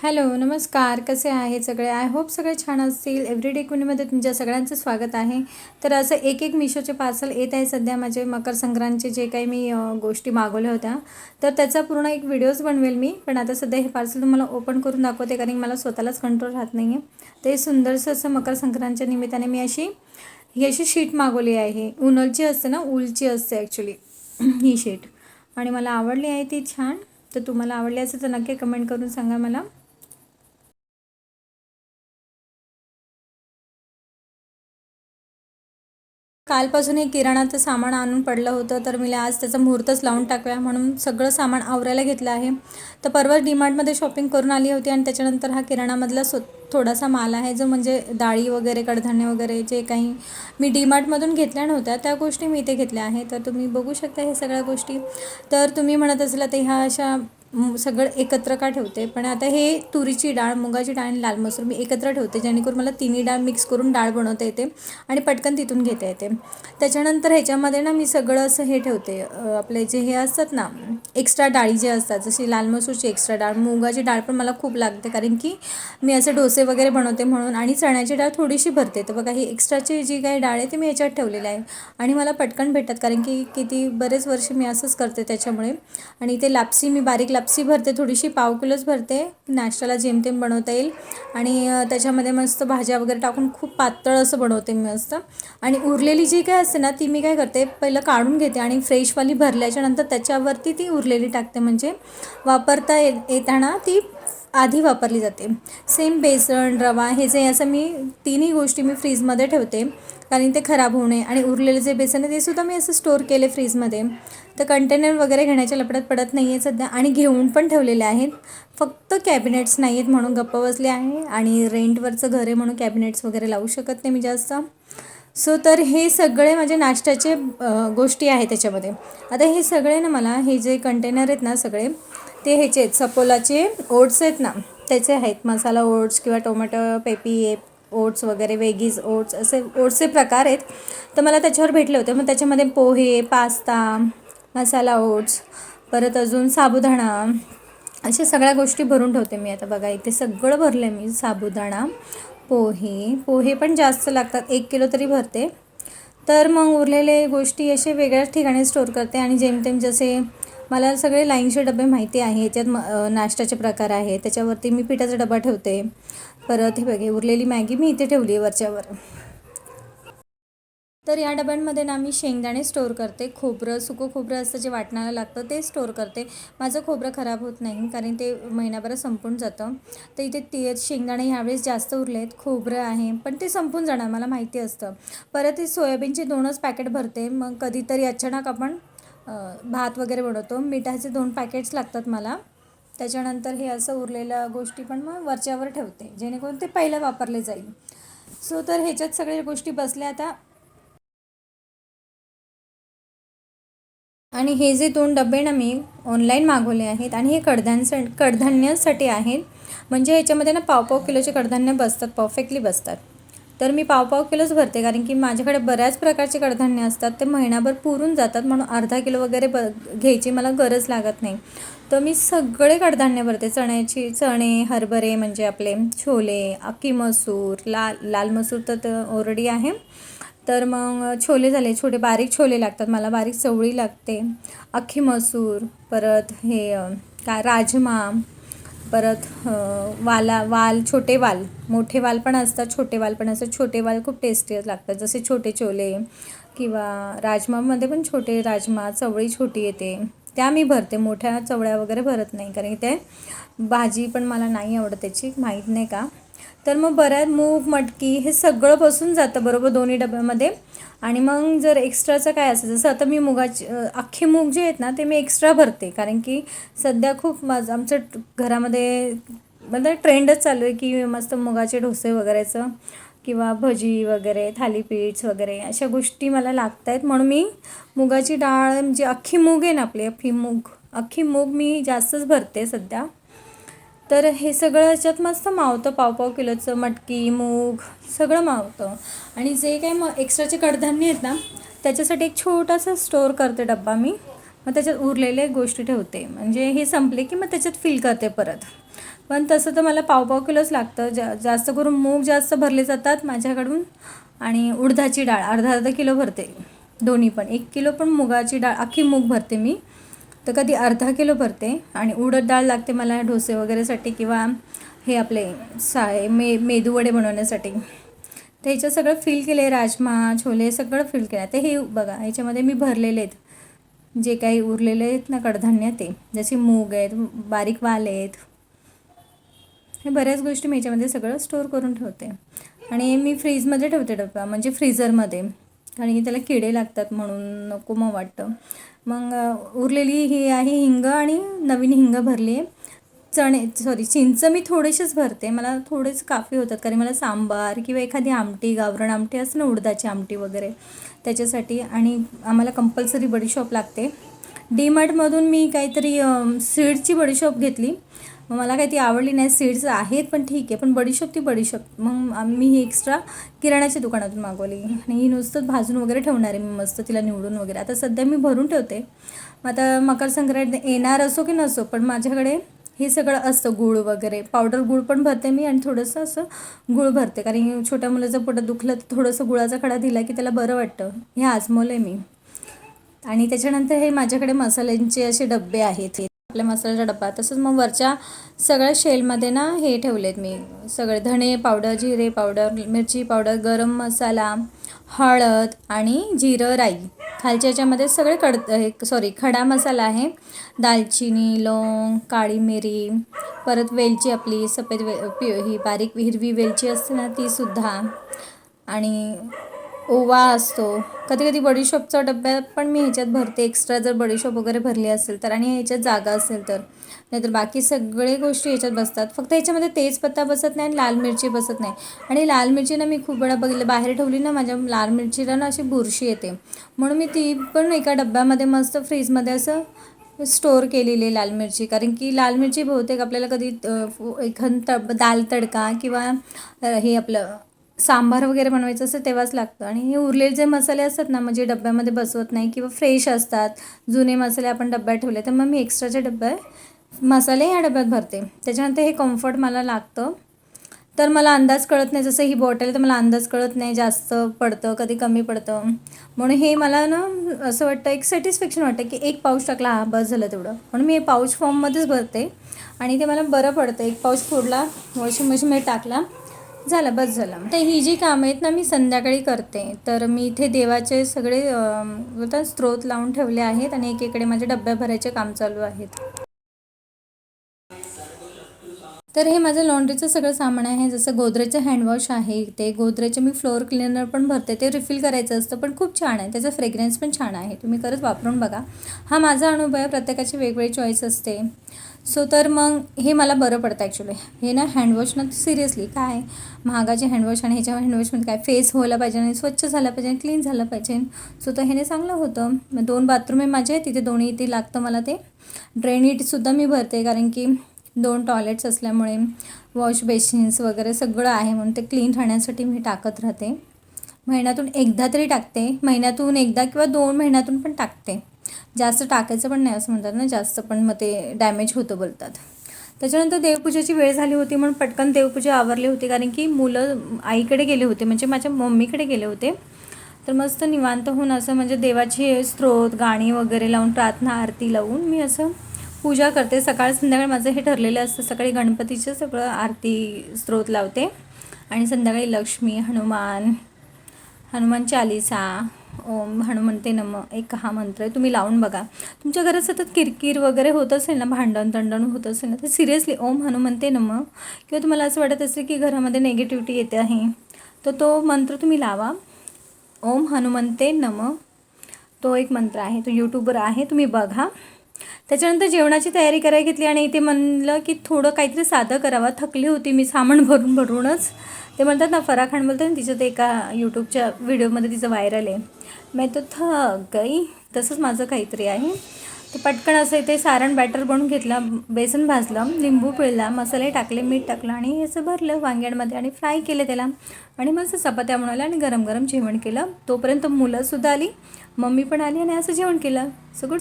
Hello, नमस्कार. कसे आहेत सगळे? आय होप सगळे छान असतील. एव्हरीडे क्विनमध्ये तुमच्या सगळ्यांचं स्वागत आहे. तर असं एक एक मिशोचे पार्सल येत आहे सध्या. माझे मकर संक्रांतचे जे काही मी गोष्टी मागवल्या होत्या, तर त्याचा पूर्ण एक व्हिडिओज बनवेल मी. पण आता सध्या हे पार्सल तुम्हाला ओपन करून दाखवते, कारण मला स्वतःलाच कंट्रोल राहत नाही आहे. ते सुंदरसं असं मकर संक्रांतच्या निमित्ताने मी ही अशी शीट मागवली आहे. उलची असते ना, उलची असते ॲक्च्युली ही शीट. आणि मला आवडली आहे ती छान. तर तुम्हाला आवडली असेल तर नक्की कमेंट करून सांगा मला. कालपासून हे किराणाचं सामान आणून पडलं होतं, तर मी आज त्याचा मुहूर्तच लावून टाकूया म्हणून सगळं सामान आवरायला घेतलं आहे. तर परवा डीमार्टमध्ये शॉपिंग करून आली होती आणि त्याच्यानंतर हा किराणामधला थोडासा माल आहे, जो म्हणजे डाळी वगैरे, कडधान्य वगैरे जे काही मी डीमार्टमधून घेतल्या नव्हत्या त्या गोष्टी मी इथे घेतल्या आहे. तर तुम्ही बघू शकता हे सगळ्या गोष्टी. तर तुम्ही म्हणत असाल तर ह्या अशा सगळं एकत्र का ठेवते, पण आता हे तुरीची डाळ, मुगाची डाळ आणि लाल मसूर मी एकत्र ठेवते, जेणेकरून मला तिन्ही डाळ मिक्स करून डाळ बनवता येते आणि पटकन तिथून घेता येते. त्याच्यानंतर ह्याच्यामध्ये ना मी सगळं असं हे ठेवते, आपले जे हे असतात ना एक्स्ट्रा डाळी जे असतात, जशी लाल मसूरची एक्स्ट्रा डाळ, मुगाची डाळ पण मला खूप लागते, कारण की मी असे डोसे वगैरे बनवते म्हणून, आणि चण्याची डाळ थोडीशी भरते. तर बघा ही एक्स्ट्राची जी काही डाळ आहे ती मी याच्यात ठेवलेली आहे आणि मला पटकन भेटतात, कारण की किती बरेच वर्ष मी असंच करते त्याच्यामुळे. आणि ते लापसी मी बारीक लापसी भरते, थोडीशी पाव किलोच भरते, नाश्त्याला जेमतेम बनवता येईल. आणि त्याच्यामध्ये मस्त भाज्या वगैरे टाकून खूप पातळ असं बनवते मी मस्त. आणि उरलेली जी काय असते ना ती मी काय करते, पहिलं काढून घेते आणि फ्रेशवाली भरल्याच्यानंतर त्याच्यावरती ती उरलेली टाकते, म्हणजे वापरता येताना ती आधी वापरली जाते. सेम बेसन, रवा हे जे असं मी तिन्ही गोष्टी मी फ्रीजमध्ये ठेवते, कारण ते खराब होऊ नये. आणि उरलेले जे बेसन आहे ते सुद्धा मी असं स्टोअर केले फ्रीजमध्ये. तर कंटेनर वगैरे घेण्याच्या लपड्यात पडत नाही आहे सध्या, आणि घेऊन पण ठेवलेले आहेत. फक्त कॅबिनेट्स नाही आहेत म्हणून गप्प बसले आहे, आणि रेंटवरचं घर आहे म्हणून कॅबिनेट्स वगैरे लावू शकत नाही मी जास्त. तर हे सगळे माझे नाश्त्याचे गोष्टी आहेत त्याच्यामध्ये. आता हे सगळे ना मला हे जे कंटेनर आहेत ना सगळे, ते ह्याचे आहेत, सपोलाचे ओट्स आहेत ना त्याचे आहेत. मसाला ओट्स किंवा टोमॅटो पेपी ओट्स वगैरे, वेगीज ओट्स, असे ओट्सचे प्रकार आहेत. तर मला त्याच्यावर भेटले होते. मग त्याच्यामध्ये पोहे, पास्ता, मसाला ओट्स, परत अजून साबुदाणा, अशा सगळ्या गोष्टी भरून ठेवते मी. आता बघा इथे सगळं भरलं आहे मी. साबुदाणा, पोहे पण जास्त लागतात, 1 किलो तरी भरते. तर मग उरलेले गोष्टी असे वेगळ्याच ठिकाणी स्टोअर करते. आणि जेमतेम जसे मला सगळे लाईनचे डबे माहिती आहे, याच्यात नाश्त्याचे प्रकार आहे, त्याच्यावरती मी पिठाचा डबा ठेवते. परत हे बघे उरलेली मॅगी मी इथे ठेवली आहे वरच्यावर. तर या डब्यांमध्ये ना मी शेंगदाणे स्टोअर करते, खोबरं, सुकं खोबरं असतं जे वाटणाला लागतं ते स्टोअर करते. माझं खोबरं खराब होत नाही, कारण ते महिनाभरात संपून जातं. तर इथे शेंगदाणे ह्यावेळेस जास्त उरले आहेत. खोबरं आहे पण ते संपून जाणार, मला माहिती असतं. परत ते सोयाबीनचे 2च पॅकेट भरते. मग कधीतरी अचानक आपण भात वगैरे बनवतो, मिठाचे 2 पॅकेट्स लागतात मला. त्याच्यानंतर हे असं उरलेल्या गोष्टी पण मग वरच्यावर ठेवते, जेणेकरून ते पहिलं वापरले जाईल. तर ह्याच्यात सगळ्या गोष्टी बसल्या आता. आणि हे जे 2 डबे ना मी ऑनलाईन मागवले आहेत, आणि हे कडधान्यासाठी आहेत. म्हणजे ह्याच्यामध्ये ना पाव किलोचे कडधान्य बसतात, परफेक्टली बसतात. तर मी पाव किलोच भरते, कारण की माझ्याकडे बऱ्याच प्रकारचे कडधान्य असतात, ते महिनाभर पुरून जातात, म्हणून अर्धा किलो वगैरे घ्यायची मला गरज लागत नाही. तर मी सगळे कडधान्य भरते. चणे, हरभरे म्हणजे आपले छोले, अख्खी मसूर, लाल मसूर तर ऑलरेडी आहे. तर मग छोले झाले, छोटे बारीक छोले लागतात मला, बारीक चवळी लागते, अख्खी मसूर, परत हे राजमा, परत छोटे वाल, मोठे वाल पण असतात, छोटे वाल पण असतात. छोटे वाल खूप टेस्टी लागतात, जसे छोटे छोले, किंवा राजमामध्ये पण छोटे राजमा, चवळी छोटी येते त्या मी भरते. मोठ्या चवळ्या वगैरे भरत नाही, कारण ते भाजी पण मला नाही आवडत त्याची, माहीत नाही का. तर मग बऱ्याच मूग, मटकी हे सगळं बसून जातं बरोबर दोन्ही डब्यामध्ये. आणि मग जर एक्स्ट्राचं काय असेल, जसं आता मी अख्खे मूग जे आहेत ना ते मी एक्स्ट्रा भरते, कारण की सध्या खूप आमचं घरामध्ये म्हणजे ट्रेंडच चालू आहे की मस्त मुगाचे डोसे वगैरेचं, किंवा भजी वगैरे, थालीपीठ वगैरे अशा गोष्टी मला लागत आहेत. म्हणून मी मुगाची डाळ, म्हणजे अख्खी मूग आहे ना आपली, अख्खी मूग मी जास्तच भरते सध्या. तर हे सगळं याच्यात मस्त मावतं, पाव किलोचं मटकी, मूग सगळं मावतं. आणि जे काही मग एक्स्ट्राचे कडधान्य आहेत ना त्याच्यासाठी एक छोटासा स्टोअर करते डब्बा मी. मग त्याच्यात उरलेले गोष्टी ठेवते, म्हणजे हे संपले की मग त्याच्यात फिल करते परत. पण तसं तर मला पाव किलोच लागतं. जास्त करून मूग जास्त भरले जातात माझ्याकडून आणि उडदाची डाळ अर्धा किलो भरते. दोन्ही पण 1 किलो पण मुगाची डाळ अख्खी मूग भरते मी, तर कधी अर्धा किलो भरते. आणि उडद डाळ लागते मला डोसे वगैरेसाठी किंवा हे आपले मेदूवडे बनवण्यासाठी. तर ह्याच्यात सगळं फिल केलं आहे, राजमा छोले सगळं फिल केलं आहे. तर हे बघा ह्याच्यामध्ये मी भरलेले आहेत, जे काही उरलेले आहेत ना कडधान्य, ते जसे मूग आहेत, बारीक वाल आहेत, हे बऱ्याच गोष्टी मी ह्याच्यामध्ये सगळं स्टोअर करून ठेवते. आणि मी फ्रीजमध्ये ठेवते डब्बा, म्हणजे फ्रीझरमध्ये, कारण की त्याला किडे लागतात म्हणून नको मग वाटतं. मग उरलेली ही आहे हिंग, आणि नवीन हिंग भरली आहे. चिंच मी थोडेसेच भरते, मला थोडेच काफी होतात, कारण मला सांबार किंवा एखादी आमटी, गावरान आमटी असं ना, उडदाची आमटी वगैरे त्याच्यासाठी. आणि आम्हाला कंपल्सरी बडीशॉप लागते. डीमार्टमधून मी काहीतरी सीड्सची बडीशॉप घेतली, मला काही ती आवडली नाही. सीड्स आहेत पण ठीक आहे, पण बडीशॉप ती बडीशॉप मग मी ही एक्स्ट्रा किराण्याच्या दुकानातून मागवली. आणि ही नुसतं भाजून वगैरे ठेवणार आहे मी मस्त, तिला निवडून वगैरे. आता सध्या मी भरून ठेवते, आता मकर संक्रांत येणार असो की नसो, पण माझ्याकडे हे सगळं असतं. गूळ वगैरे, पावडर गूळ पण भरते मी, आणि थोडंसं असं गूळ भरते, कारण छोट्या मुलाचं पोटात दुखलं तर थोडंसं गुळाचा खडा दिला की त्याला बरं वाटतं. हे आजमवलं आहे मी. आणि त्याच्यानंतर हे माझ्याकडे मसाल्यांचे असे डबे आहेत, आपल्या मसाल्याचा डब्बा. तसंच मग वरच्या सगळ्या शेलमध्ये ना हे ठेवलेत मी सगळे, धणे पावडर, जिरे पावडर, मिरची पावडर, गरम मसाला, हळद आणि जिरं राई. खालच्या याच्यामध्ये सगळे खडा मसाला आहे, दालचिनी, लवंग, काळी मिरी, परत वेलची आपली सफेद ही बारीक हिरवी वेलची असते ना तीसुद्धा, आणि ओवा असतो. कधी कधी बडीशॉपचा डब्यात पण मी ह्याच्यात भरते एक्स्ट्रा, जर बडीशॉप वगैरे भरली असेल तर, आणि ह्याच्यात जागा असेल तर. नाहीतर बाकी सगळे गोष्टी ह्याच्यात बसतात, फक्त ह्याच्यामध्ये तेजपत्ता बसत नाही आणि लाल मिरची बसत नाही. आणि लाल मिरची ना मी खूप वेळा बघितलं, बाहेर ठेवली ना माझ्या लाल मिरचीला ना अशी बुरशी येते, म्हणून मी ती पण एका डब्यामध्ये मस्त फ्रीजमध्ये असं स्टोअर केलेली आहे लाल मिरची. कारण की लाल मिरची बहुतेक आपल्याला कधी दाल तडका किंवा हे आपलं सांबार वगैरे बनवायचं असतं तेव्हाच लागतं. आणि हे उरलेले जे मसाले असतात ना, म्हणजे डब्यामध्ये बसवत नाही, किंवा फ्रेश असतात जुने मसाले आपण डब्यात ठेवले, तर मग मी एक्स्ट्राच्या डब्यात मसाले ह्या डब्यात भरते. त्याच्यानंतर हे कम्फर्ट मला लागतं, तर मला अंदाज कळत नाही. जसं ही बॉटल आहे तर मला अंदाज कळत नाही, जास्त पडतं कधी कमी पडतं, म्हणून हे मला ना असं वाटतं, एक सॅटिस्फॅक्शन वाटतं की एक पाऊच टाकला, हा बस झालं तेवढं, म्हणून मी हे पाऊच फॉर्ममध्येच भरते. आणि ते मला बरं पडतं, एक पाऊच फोडला, वॉशिंग मशीनमध्ये टाकला, झालं, बस झालं. तर ही जी कामं आहेत ना मी संध्याकाळी करते. तर मी इथे देवाचे सगळे स्त्रोत लावून ठेवले आहेत, आणि एकीकडे माझे डब्या भरायचे काम चालू आहेत. तर हे माझं लॉन्ड्रीचं सगळं सामान आहे. जसं गोदरेजचं हँडवॉश आहे, ते गोदरेजचे मी फ्लोअर क्लिनर पण भरते, ते रिफिल करायचं असतं, पण खूप छान आहे, त्याचा फ्रेग्रन्स पण छान आहे, तुम्ही खरंच वापरून बघा. हा माझा अनुभव आहे, प्रत्येकाची वेगवेगळी चॉईस असते. तर मग हे मला बरं पडतं ॲक्च्युली. हे ना हँडवॉश ना सिरियसली काय महागाचे हँडवॉश, आणि ह्याच्या हँडवॉशमध्ये काय फेस व्हायला पाहिजे, आणि स्वच्छ झालं पाहिजे, क्लीन झालं पाहिजे. तर ह्याने चांगलं होतं. 2 बाथरूम आहे माझे, तिथे दोन्ही ते लागतं मला. ते ड्रेनेजसुद्धा मी भरते, कारण की 2 टॉयलेट्स असल्यामुळे वॉश बेसिन्स वगैरे सगळं आहे, म्हणून ते क्लीन राहण्यासाठी मी टाकत राहते. महिन्यातून एकदा तरी टाकते, महिन्यातून एकदा किंवा 2 महिन्यातून पण टाकते. जास्त टाकायचं पण नाही असं म्हणतात ना, जास्त पण मग ते डॅमेज होतं बोलतात. त्याच्यानंतर देवपूजेची वेळ झाली होती, म्हणून पटकन देवपूजा आवरली होती, कारण की मुलं आईकडे गेले होते, म्हणजे माझ्या मम्मीकडे गेले होते. तर मस्त निवांत होऊन असं म्हणजे देवाची स्तोत्र गाणी वगैरे लावून, प्रार्थना आरती लावून मी असं पूजा करते. सकाळ संध्याकाळी माझं हे ठरलेलं असतं, सकाळी गणपतीचं सगळं आरती स्तोत्र लावते, आणि संध्याकाळी लक्ष्मी, हनुमान चालीसा, ओम हनुमंते नमः, एक हा मंत्र आहे, तुम्ही लावून बघा. तुमच्या घरात सतत किरकिर वगैरे होत असेल ना, भांडण होत असेल ना, तर सिरियसली ओम हनुमंते नमः, किंवा तुम्हाला असं वाटत असेल की घरामध्ये नेगेटिव्हिटी येते आहे, तर तो मंत्र तुम्ही लावा, ओम हनुमंते नमः. तो एक मंत्र आहे, तो यूट्यूबवर आहे, तुम्ही बघा. त्याच्यानंतर जेवणाची तयारी करायला घेतली, आणि इथे म्हणलं की थोडं काहीतरी साधं करावं, थकली होती मी सामान भरूनच. ते म्हणतात ना, फराह खान बोलतात ना, तिचं ते एका यूट्यूबच्या व्हिडिओमध्ये तिचं व्हायरल आहे, मैं तो थक गई, तसंच माझं काहीतरी आहे. तर पटकन असं ते सारण बॅटर बनवून घेतलं, बेसन भाजलं, लिंबू पिळला, मसाले टाकले, मीठ टाकलं, आणि असं भरलं वांग्यांमध्ये, आणि फ्राय केले त्याला, आणि मस्त चपात्या बनवल्या, आणि गरम गरम जेवण केलं. तोपर्यंत मुलंसुद्धा आली, मम्मी पण आली, आणि असं जेवण केलं. सगळं